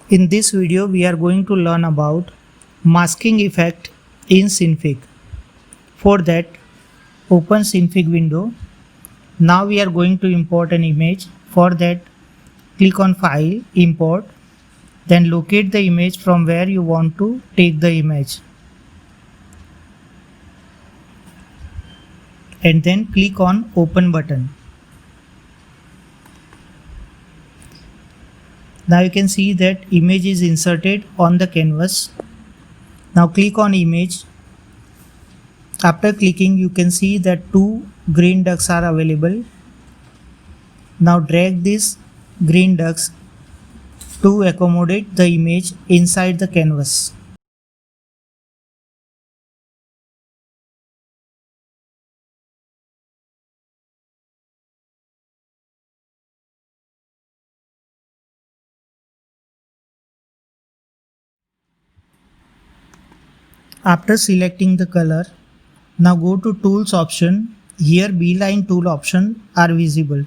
In this video, we are going to learn about masking effect in Synfig. For that, open Synfig window. Now we are going to import an image. For that, click on File, Import, then locate the image from where you want to take the image. And then click on Open button. Now you can see that image is inserted on the canvas. Now click on image. After clicking, you can see that two green ducks are available. Now drag these green ducks to accommodate the image inside the canvas. After selecting the color, now go to Tools option. Here Beeline tool option are visible.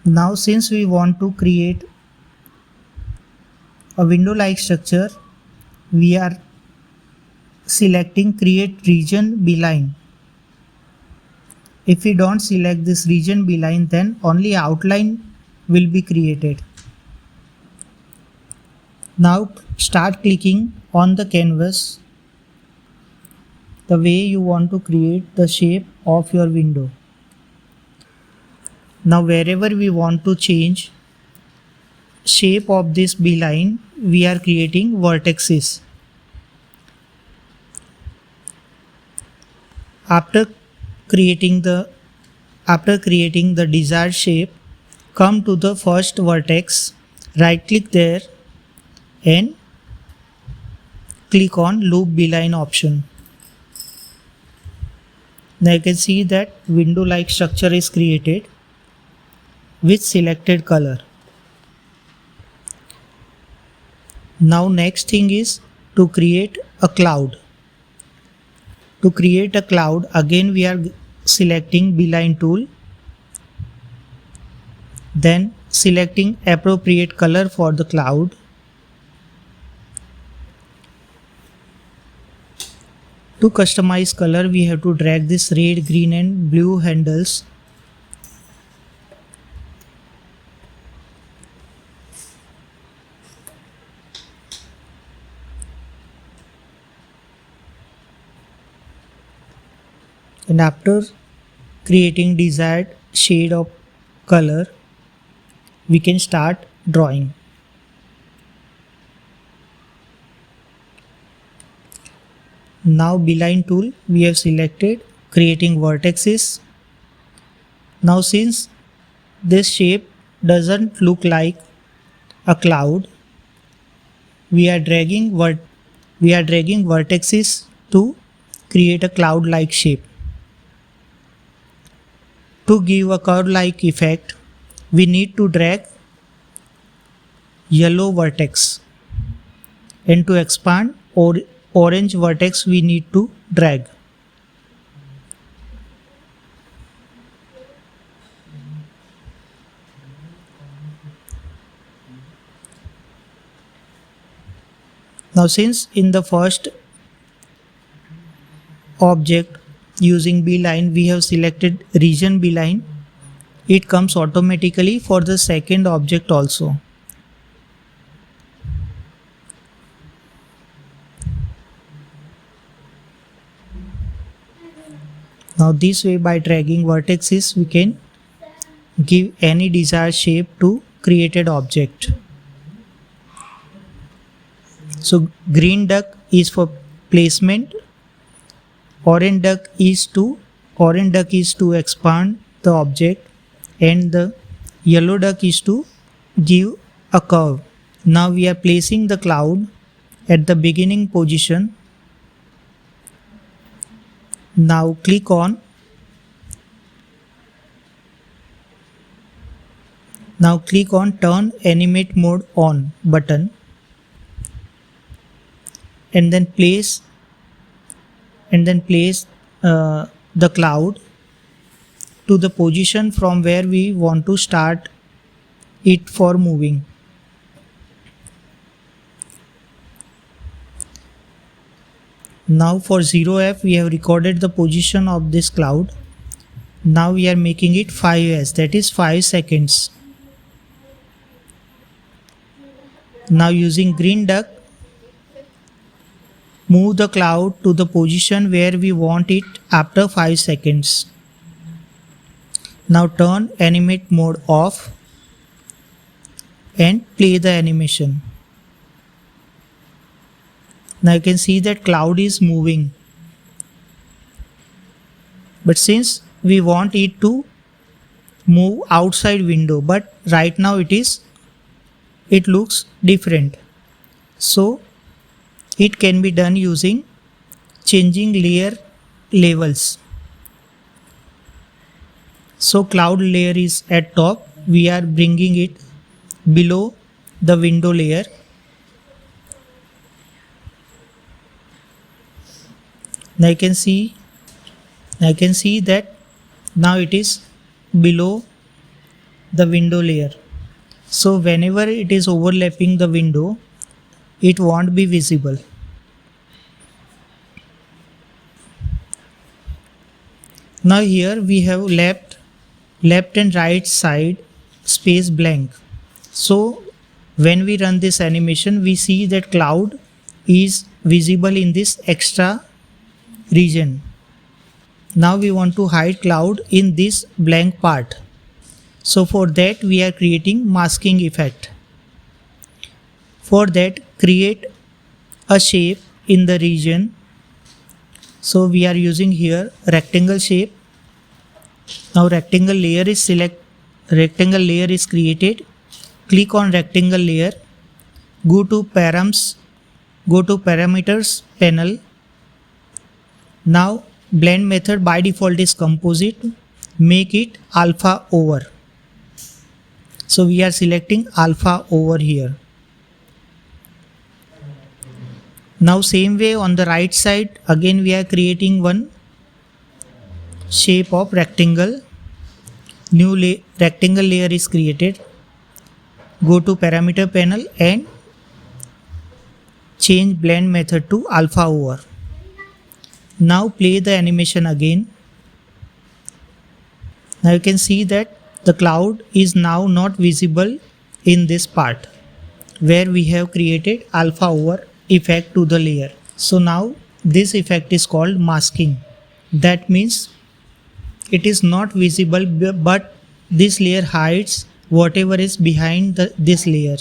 Now since we want to create a window-like structure, we are selecting Create Region Beeline. If we don't select this region beeline, then only outline will be created. Now start clicking on the canvas the way you want to create the shape of your window. Now wherever we want to change shape of this beeline, we are creating vertices. After creating the desired shape, come to the first vertex, right click there and click on Loop Beeline option. Now you can see that window-like structure is created with selected color. Now next thing is to create a cloud. To create a cloud, again we are selecting Beeline tool, then selecting appropriate color for the cloud. To customize color, we have to drag this red, green and blue handles. And after creating desired shade of color, we can start drawing. Now Beeline tool we have selected, creating vertices. Now since this shape doesn't look like a cloud, we are dragging vertices to create a cloud-like shape. To give a curve-like effect, we need to drag yellow vertex, and to expand orange vertex we need to drag. Now since in the first object using Beeline we have selected region Beeline, it comes automatically for the second object also. Now this way, by dragging vertices, we can give any desired shape to created object. So green duck is for placement orange duck is to expand the object, and the yellow duck is to give a curve. Now we are placing the cloud at the beginning position. Now click on turn animate mode on button, and then place the cloud to the position from where we want to start it for moving. Now for 0f we have recorded the position of this cloud. Now we are making it 5s, that is 5 seconds. Now using green duck, move the cloud to the position where we want it after 5 seconds. Now turn animate mode off and play the animation. Now you can see that cloud is moving, but since we want it to move outside window, but right now it looks different, so it can be done using changing layer levels. So cloud layer is at top, we are bringing it below the window layer. Now I can see that now it is below the window layer. So whenever it is overlapping the window, it won't be visible. Now here we have left and right side space blank. So when we run this animation, we see that cloud is visible in this extra region. Now we want to hide cloud in this blank part. So for that we are creating masking effect. For that, create a shape in the region. So we are using here rectangle shape. Now rectangle layer is created. Click on rectangle layer. Go to parameters panel. Now blend method by default is composite. Make it alpha over. So we are selecting alpha over here. Now same way on the right side, again we are creating one shape of rectangle. New rectangle layer is created. Go to parameter panel and change blend method to alpha over. Now play the animation again. Now you can see that the cloud is now not visible in this part where we have created alpha over effect to the layer. So now this effect is called masking. That means it is not visible, but this layer hides whatever is behind this layer.